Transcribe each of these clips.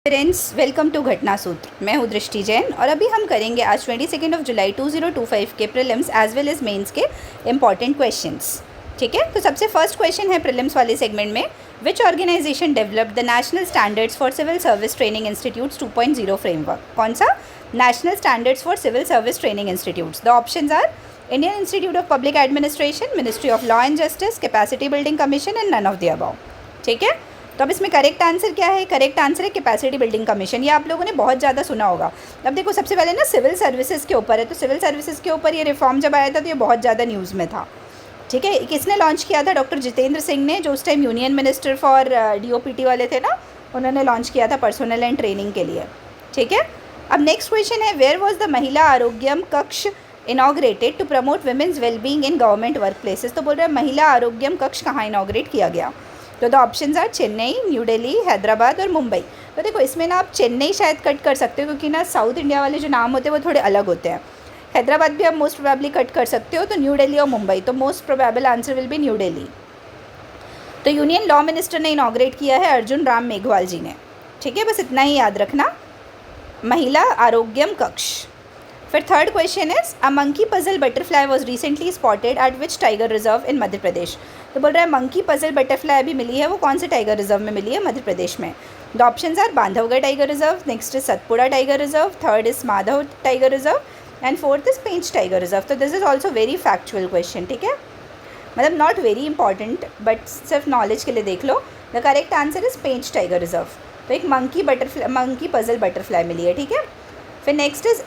Friends, welcome to घटना सूत्र। मैं हूँ दृष्टि जैन और अभी हम करेंगे आज 22 जुलाई 2025 के prelims as well as mains के इम्पॉर्टेंट क्वेश्चंस। ठीक है, तो सबसे फर्स्ट क्वेश्चन है प्रीलिम्स वाले सेगमेंट में, which organisation developed the national standards for civil service training institutes 2.0 framework. कौन सा? National standards for civil service training institutes. The options are Indian institute of public administration, ministry of law and justice, capacity building commission and none of the above. ठीक है, तो अब इसमें correct answer क्या है? Correct answer है capacity building commission. ये आप लोगों ने बहुत ज़्यादा सुना होगा। अब देखो, सबसे पहले ना सिविल सर्विसेज के ऊपर है, तो सिविल सर्विसेज के ऊपर ये रिफॉर्म जब आया था तो ये बहुत ज़्यादा न्यूज़ में था। ठीक है, किसने लॉन्च किया था? डॉक्टर जितेंद्र सिंह ने, जो उस time union minister for DOPT वाले थे ना, उन्होंने लॉन्च किया था पर्सनल एंड ट्रेनिंग के लिए। ठीक है, अब नेक्स्ट क्वेश्चन है, where was the Mahila Arogyam Kaksh inaugurated to promote women's wellbeing in government work places. तो बोल रहे हैं महिला आरोग्यम कक्ष कहाँ इनॉग्रेट किया गया? तो the options are Chennai, New Delhi, Hyderabad और मुंबई। तो देखो, इसमें ना आप चेन्नई शायद कट कर सकते हो, क्योंकि ना साउथ इंडिया वाले जो नाम होते हैं वो थोड़े अलग होते हैं। हैदराबाद भी आप मोस्ट प्रोबेबली कट कर सकते हो, तो न्यू दिल्ली और मुंबई। तो most probable answer will be new Delhi. तो यूनियन लॉ मिनिस्टर ने इनॉग्रेट किया है अर्जुन राम मेघवाल जी ने। ठीक है, बस इतना ही याद रखना, महिला आरोग्यम कक्ष। फिर third question is, a monkey puzzle butterfly was recently spotted at which tiger reserve in Madhya Pradesh. तो बोल रहा है मंकी पजल बटरफ्लाई अभी मिली है, वो कौन से टाइगर रिजर्व में मिली है? मध्य प्रदेश में। The options are Bandhavgarh tiger reserve, next is Satpura tiger reserve, third is Madhav tiger reserve and fourth is Pench tiger reserve. तो this is also very factual question. ठीक है, मतलब नॉट वेरी इंपॉर्टेंट, बट सिर्फ नॉलेज के लिए देख लो। The correct answer is Pench tiger reserve. तो एक मंकी पजल बटरफ्लाई मिली है। ठीक है, फिर next is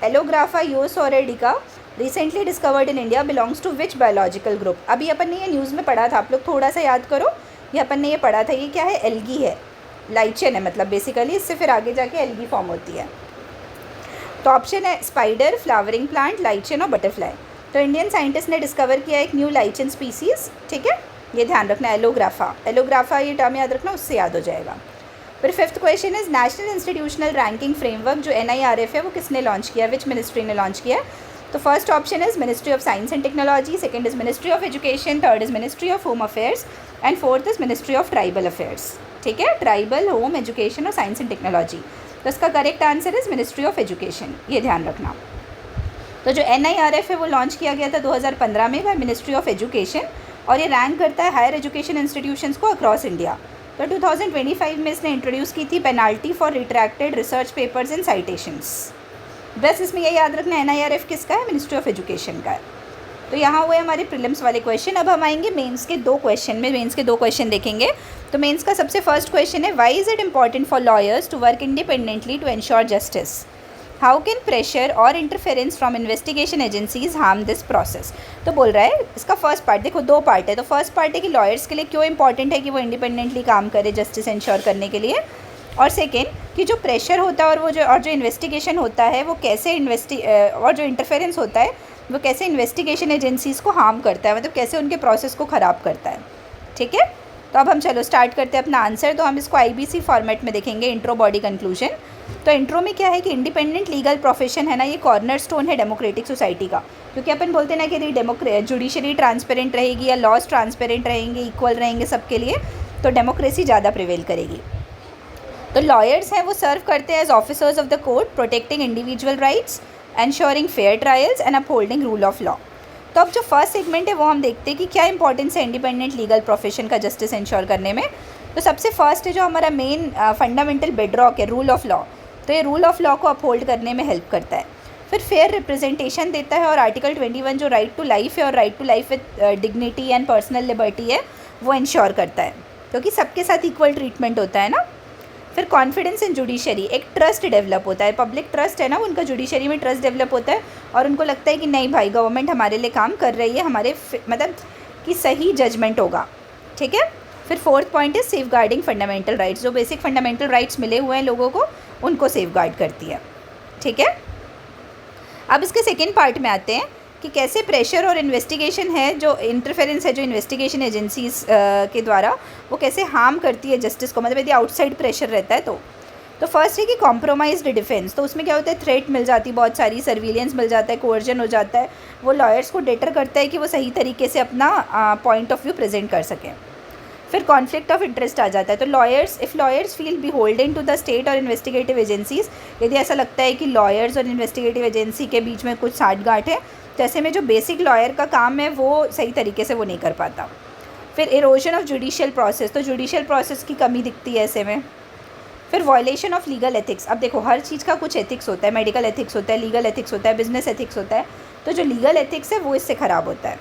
allographa usoredica recently discovered in India belongs to which biological group. अभी अपन ने ये न्यूज़ में पढ़ा था, आप लोग थोड़ा सा याद करो, ये अपन ने ये पढ़ा था। ये क्या है? एल्गी है, लाइचेन है, मतलब बेसिकली इससे फिर आगे जाके एल्गी फॉर्म होती है। तो ऑप्शन है स्पाइडर, फ्लावरिंग प्लांट, लाइचेन और बटरफ्लाई। तो इंडियन साइंटिस्ट ने डिस्कवर किया एक न्यू लाइचेन स्पीसीज़। ठीक है, ये ध्यान रखना, एलोग्राफा ये टर्म याद रखना, उससे याद हो जाएगा। फिर fifth question is, national institutional ranking framework जो NIRF है वो किसने लॉन्च किया? विच मिनिस्ट्री ने लॉन्च किया? तो first option is ministry of science and technology, second is ministry of education, third is ministry of home affairs and fourth is ministry of tribal affairs. ठीक है, tribal, home, education और science and technology. तो इसका correct answer is ministry of education, ये ध्यान रखना। तो जो NIRF है वो लॉन्च किया गया था 2015 में बाय मिनिस्ट्री ऑफ एजुकेशन, और ये रैंक करता है हायर एजुकेशन इंस्टीट्यूशंस को अक्रॉस इंडिया। तो 2025 में इसने इंट्रोड्यूस की थी penalty for retracted research papers and citations. बस इसमें ये याद रखना, NIRF किसका है? मिनिस्ट्री ऑफ एजुकेशन का है। तो यहाँ हुए हमारे प्रीलिम्स वाले क्वेश्चन। अब हम आएंगे मेंस के दो क्वेश्चन में। मेंस के दो क्वेश्चन देखेंगे। तो मेंस का सबसे फर्स्ट क्वेश्चन है, why is it important for lawyers to work independently to ensure justice? How can pressure और interference from investigation agencies harm this process? तो बोल रहा है, इसका फर्स्ट पार्ट देखो, दो पार्ट है। तो फर्स्ट पार्ट है कि लॉयर्स के लिए क्यों इंपॉर्टेंट है कि वो इंडिपेंडेंटली काम करे जस्टिस इंश्योर करने के लिए, और सेकेंड कि जो प्रेशर होता है और जो इन्वेस्टिगेशन होता है वो कैसे और जो इंटरफेरेंस होता है वो कैसे इन्वेस्टिगेशन एजेंसीज़ को हार्म करता है, मतलब कैसे उनके प्रोसेस को ख़राब करता है। ठीक है, तो अब हम चलो स्टार्ट करते हैं अपना आंसर। तो हम इसको IBC फॉर्मेट में देखेंगे, इंट्रो, बॉडी, कंक्लूजन। तो इंट्रो में क्या है कि इंडिपेंडेंट लीगल प्रोफेशन है ना, ये कॉर्नर स्टोन है डेमोक्रेटिक सोसाइटी का। क्योंकि अपन बोलते हैं ना कि जुडिशरी ट्रांसपेरेंट रहेगी या लॉज ट्रांसपेरेंट रहेंगे, इक्वल रहेंगे सबके लिए, तो डेमोक्रेसी ज़्यादा प्रिवेल करेगी। तो लॉयर्स हैं वो सर्व करते हैं as officers of the court, protecting individual rights, ensuring fair trials and upholding rule of law. तो अब जो फर्स्ट सेगमेंट है वो हम देखते हैं कि क्या इंपॉर्टेंस है इंडिपेंडेंट लीगल प्रोफेशन का जस्टिस इंश्योर करने में। तो सबसे फर्स्ट है जो हमारा मेन फंडामेंटल बेडरॉक है, रूल ऑफ लॉ। तो ये रूल ऑफ लॉ को अपहोल्ड करने में हेल्प करता है। फिर फेयर रिप्रेजेंटेशन देता है, और आर्टिकल 21 जो राइट टू लाइफ है और right to life with dignity and personal liberty है वो इंश्योर करता है, क्योंकि सबके साथ इक्वल ट्रीटमेंट होता है ना। फिर कॉन्फिडेंस इन जुडिशरी, एक ट्रस्ट डेवलप होता है, पब्लिक ट्रस्ट है ना, उनका जुडिशरी में ट्रस्ट डेवलप होता है और उनको लगता है कि नहीं भाई, गवर्नमेंट हमारे लिए काम कर रही है, हमारे मतलब कि सही जजमेंट होगा। ठीक है, फिर फोर्थ पॉइंट है सेफ गार्डिंग फंडामेंटल राइट्स, जो बेसिक फंडामेंटल राइट्स मिले हुए हैं लोगों को उनको सेफ गार्ड करती है। ठीक है, अब इसके सेकेंड पार्ट में आते हैं कि कैसे प्रेशर और इन्वेस्टिगेशन है, जो इंटरफेरेंस है जो इन्वेस्टिगेशन एजेंसीज के द्वारा, वो कैसे हार्म करती है जस्टिस को, मतलब यदि आउटसाइड प्रेशर रहता है तो फर्स्ट है कि कॉम्प्रोमाइज्ड डिफेंस। तो उसमें क्या होता है, थ्रेट मिल जाती है बहुत सारी, सर्विलेंस मिल जाता है, कोर्जन हो जाता है, वो लॉयर्स को डेटर करता है कि वो सही तरीके से अपना पॉइंट ऑफ व्यू प्रेजेंट कर सकें। फिर कॉन्फ्लिक्ट ऑफ इंटरेस्ट आ जाता है। तो lawyers, if lawyers feel beholden to the state और इन्वेस्टिगेटिव एजेंसीज, यदि ऐसा लगता है कि लॉयर्स और इन्वेस्टिगेटिव एजेंसी के बीच में कुछ साठगांठ है, तो ऐसे में जो बेसिक लॉयर का काम है वो सही तरीके से वो नहीं कर पाता। फिर इरोजन ऑफ जुडिशियल प्रोसेस, तो जुडिशियल प्रोसेस की कमी दिखती है ऐसे में। फिर वायलेशन ऑफ लीगल एथिक्स, अब देखो हर चीज़ का कुछ एथिक्स होता है, मेडिकल एथिक्स होता है, लीगल एथिक्स होता है, बिजनेस एथिक्स होता है, तो जो लीगल एथिक्स है वो इससे ख़राब होता है।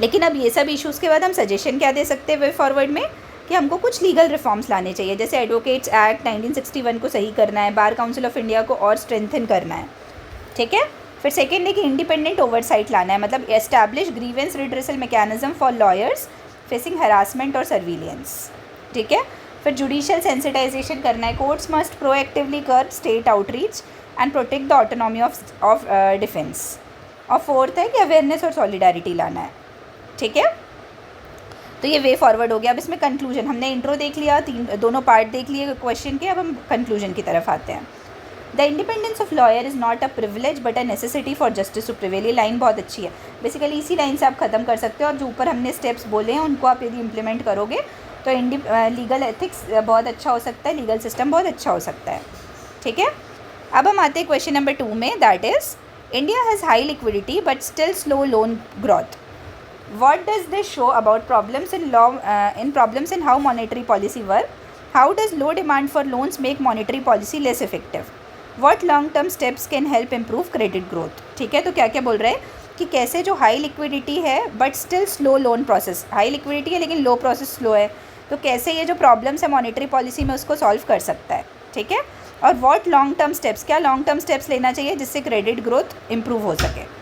लेकिन अब ये सब इश्यूज़ के बाद हम सजेशन क्या दे सकते हैं वे फॉरवर्ड में, कि हमको कुछ लीगल रिफॉर्म्स लाने चाहिए, जैसे एडवोकेट्स एक्ट 1961 को सही करना है, बार काउंसिल ऑफ इंडिया को और स्ट्रेंथन करना है, ठीक है। फिर सेकेंड है कि इंडिपेंडेंट ओवरसाइट लाना है, मतलब establish grievance redressal mechanism for lawyers facing harassment और सर्विलियंस, ठीक है। फिर जुडिशियल सेंसिटाइजेशन करना है, courts must proactively curb state outreach and protect the autonomy of defence. और फोर्थ है कि अवेयरनेस और सॉलिडारिटी लाना है, ठीक है। तो ये वे फॉरवर्ड हो गया। अब इसमें कंक्लूजन, हमने इंट्रो देख लिया, दोनों पार्ट देख लिए क्वेश्चन के, अब हम कंक्लूजन की तरफ आते हैं। The independence of lawyer is not a privilege but a necessity for justice to prevail. ये लाइन बहुत अच्छी है, बेसिकली इसी लाइन से आप ख़त्म कर सकते हो, और जो ऊपर हमने स्टेप्स बोले हैं उनको आप यदि इम्प्लीमेंट करोगे तो लीगल एथिक्स बहुत अच्छा हो सकता है, लीगल सिस्टम बहुत अच्छा हो सकता है, ठीक है। अब हम आते हैं क्वेश्चन नंबर 2 में, that is India has high liquidity but still slow loan growth. What does this show about problems in how monetary policy work? How does low demand for loans make monetary policy less effective? What long-term steps can help improve credit growth? ठीक है, तो क्या क्या बोल रहे हैं कि कैसे जो हाई लिक्विडिटी है but still slow loan process, high liquidity है लेकिन लो प्रोसेस स्लो है, तो कैसे ये जो प्रॉब्लम्स है मॉनेटरी पॉलिसी में उसको सॉल्व कर सकता है, ठीक है। और व्हाट लॉन्ग टर्म स्टेप्स, क्या लॉन्ग टर्म स्टेप्स लेना चाहिए जिससे क्रेडिट ग्रोथ इंप्रूव हो सके।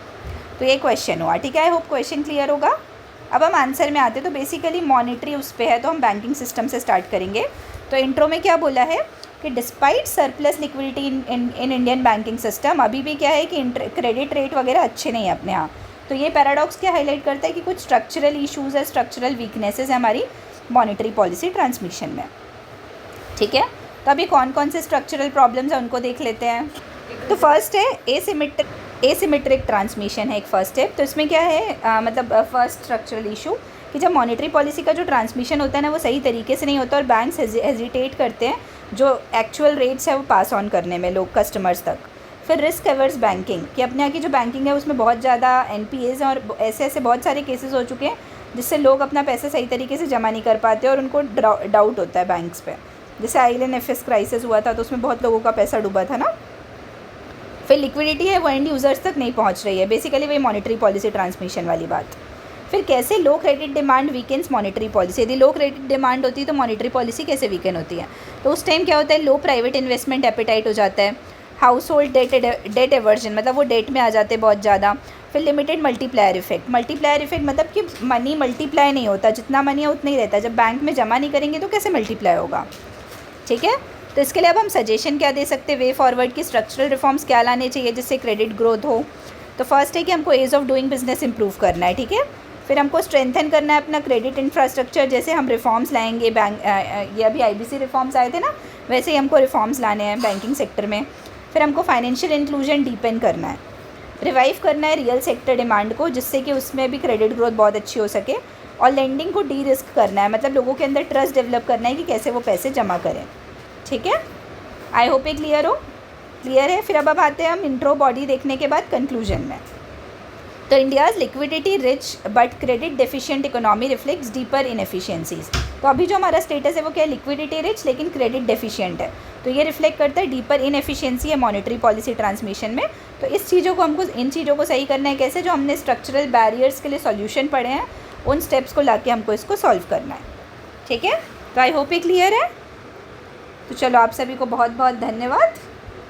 तो ये क्वेश्चन हुआ, ठीक है। आई होप क्वेश्चन क्लियर होगा। अब हम आंसर में आते, तो बेसिकली मॉनेटरी उस पे है, तो हम बैंकिंग सिस्टम से स्टार्ट करेंगे। तो इंट्रो में क्या बोला है कि despite surplus liquidity in Indian banking system, अभी भी क्या है कि क्रेडिट रेट वगैरह अच्छे नहीं है अपने यहाँ। तो ये पैराडॉक्स क्या हाईलाइट करता है कि कुछ स्ट्रक्चरल इशूज़ है, स्ट्रक्चरल वीकनेसेस है हमारी मॉनेटरी पॉलिसी ट्रांसमिशन में, ठीक है। तो अभी कौन कौन से स्ट्रक्चरल प्रॉब्लम्स हैं उनको देख लेते हैं। तो फर्स्ट है एसिमेट्रिक ट्रांसमिशन है एक फर्स्ट स्टेप। तो इसमें क्या है मतलब फर्स्ट स्ट्रक्चरल इशू कि जब मॉनेटरी पॉलिसी का जो ट्रांसमिशन होता है ना वो सही तरीके से नहीं होता और बैंक्स हेजिटेट करते हैं जो एक्चुअल रेट्स है वो पास ऑन करने में लोग कस्टमर्स तक। फिर रिस्क एवर्स बैंकिंग, कि अपने यहाँ की जो बैंकिंग है उसमें बहुत ज़्यादा NPAs हैं और ऐसे बहुत सारे केसेस हो चुके हैं जिससे लोग अपना पैसा सही तरीके से जमा नहीं कर पाते और उनको डाउट होता है बैंक्स पे। जैसे IL&FS क्राइसिस हुआ था तो उसमें बहुत लोगों का पैसा डूबा था ना। फिर लिक्विडिटी है वो एंड यूज़र्स तक नहीं पहुंच रही है, बेसिकली वही मॉनेटरी पॉलिसी ट्रांसमिशन वाली बात। फिर कैसे low credit demand weakens monetary policy, यदि लो क्रेडिट डिमांड होती है तो मॉनेटरी पॉलिसी कैसे वीकेन होती है। तो उस टाइम क्या होता है, लो प्राइवेट इन्वेस्टमेंट एपेटाइट हो जाता है, हाउस होल्ड डेट एवर्जन, मतलब वो डेट में आ जाते हैं बहुत ज़्यादा। फिर limited multiplier effect, multiplier effect मतलब कि मनी मल्टीप्लाई नहीं होता, जितना मनी है उतना ही रहता है, जब बैंक में जमा नहीं करेंगे तो कैसे मल्टीप्लाई होगा, ठीक है। तो इसके लिए अब हम सजेशन क्या दे सकते हैं वे फॉरवर्ड की, स्ट्रक्चरल रिफॉर्म्स क्या लाने चाहिए जिससे क्रेडिट ग्रोथ हो। तो फर्स्ट है कि हमको ease of doing business improve करना है, ठीक है। फिर हमको स्ट्रेंथन करना है अपना क्रेडिट इंफ्रास्ट्रक्चर, जैसे हम रिफॉर्म्स लाएंगे बैंक ये अभी IBC रिफॉर्म्स आए थे ना, वैसे ही हमको रिफॉर्म्स लाने हैं बैंकिंग सेक्टर में। फिर हमको फाइनेंशियल इंक्लूजन डीपेन करना है, रिवाइव करना है रियल सेक्टर डिमांड को जिससे कि उसमें भी क्रेडिट ग्रोथ बहुत अच्छी हो सके। और लेंडिंग को डी रिस्क करना है, मतलब लोगों के अंदर ट्रस्ट डेवलप करना है कि कैसे वो पैसे जमा करें, ठीक है। आई होप ये क्लियर हो, क्लियर है। फिर अब आते हैं हम इंट्रो बॉडी देखने के बाद कंक्लूजन में। तो India's liquidity rich but credit deficient economy reflects deeper inefficiencies. तो अभी जो हमारा स्टेटस है वो क्या है, लिक्विडिटी रिच लेकिन क्रेडिट डेफिशिएंट है, तो ये रिफ्लेक्ट करता है डीपर इनएफिशिएंसी है मॉनेटरी पॉलिसी ट्रांसमिशन में। तो इस चीज़ों को हमको, इन चीज़ों को सही करना है कैसे, जो हमने स्ट्रक्चरल बैरियर्स के लिए सॉल्यूशन पढ़े हैं उन स्टेप्स को लाके हमको इसको सॉल्व करना है, ठीक है। तो आई होप ये क्लियर है। तो चलो आप सभी को बहुत बहुत धन्यवाद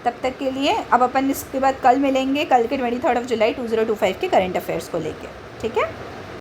तब तक के लिए। अब अपन इसके बाद कल मिलेंगे, कल के 23 जुलाई 2025 के करंट अफेयर्स को लेके, ठीक है।